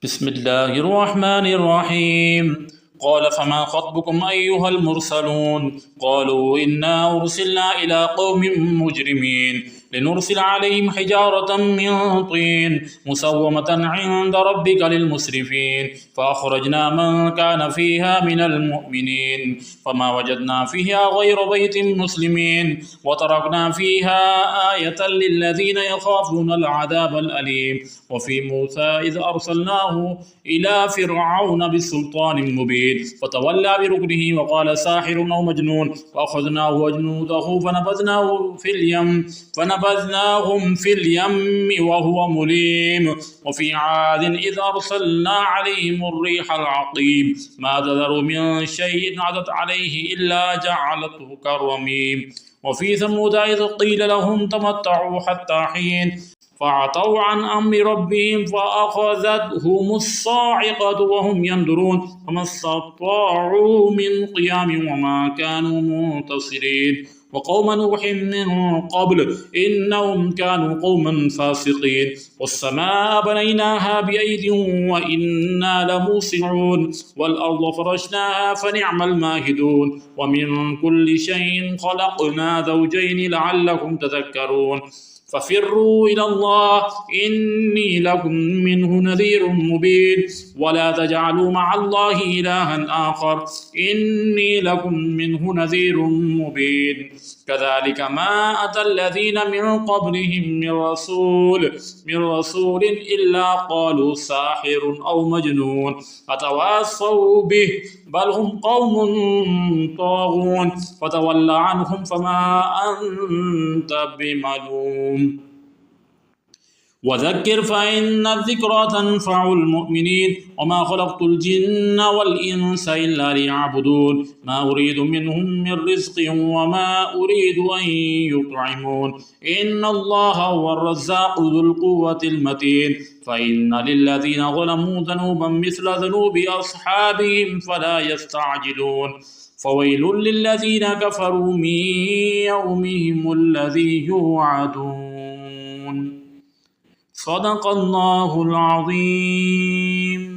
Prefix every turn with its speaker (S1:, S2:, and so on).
S1: بسم الله الرحمن الرحيم. قال فما خطبكم أيها المرسلون؟ قالوا إنا أرسلنا إلى قوم مجرمين لنرسل عليهم حجارة من طين مسومة عند ربك للمسرفين فأخرجنا من كان فيها من المؤمنين فما وجدنا فيها غير بيت مسلمين وتركنا فيها آية للذين يخافون العذاب الأليم. وفي موسى إذ أرسلناه إلى فرعون بسلطان مبين فتولى بركنه وقال ساحر أو مجنون فأخذناه وجنوده فنبذناهم في اليم وهو مليم. وفي عاد إذ أرسلنا عليهم الريح العقيم ما تذر من شيء عدت عليه إلا جعلته كالرميم. وفي ثمود إذ قيل لهم تمتعوا حتى حين فعتوا عن أمر ربهم فأخذتهم الصاعقة وهم ينظرون فما استطاعوا من قيام وما كانوا منتصرين. وقوم نوح من قبل إنهم كانوا قوما فاسقين. والسماء بنيناها بأيد وإنا لموسعون والأرض فرشناها فنعم الماهدون. ومن كل شيء خلقنا زوجين لعلكم تذكرون. ففروا إلى الله إني لكم منه نذير مبين ولا تجعلوا مع الله إلها آخر إني لكم منه نذير مبين. كذلك ما أتى الذين من قبلهم من رسول إلا قالوا ساحر أو مجنون أتواصوا به بل هم قوم طاغون فتولى عنهم فما أنت بملوم. وذكر فإن الذكرى تنفع المؤمنين وما خلقت الجن والإنس إلا ليعبدون ما أريد منهم من رزق وما أريد أن يطعمون إن الله هو الرزاق ذو القوة المتين. فإن للذين ظلموا ذنوبا مثل ذنوب أصحابهم فلا يستعجلون. فويل للذين كفروا من يومهم الذي يوعدون. صدق الله العظيم.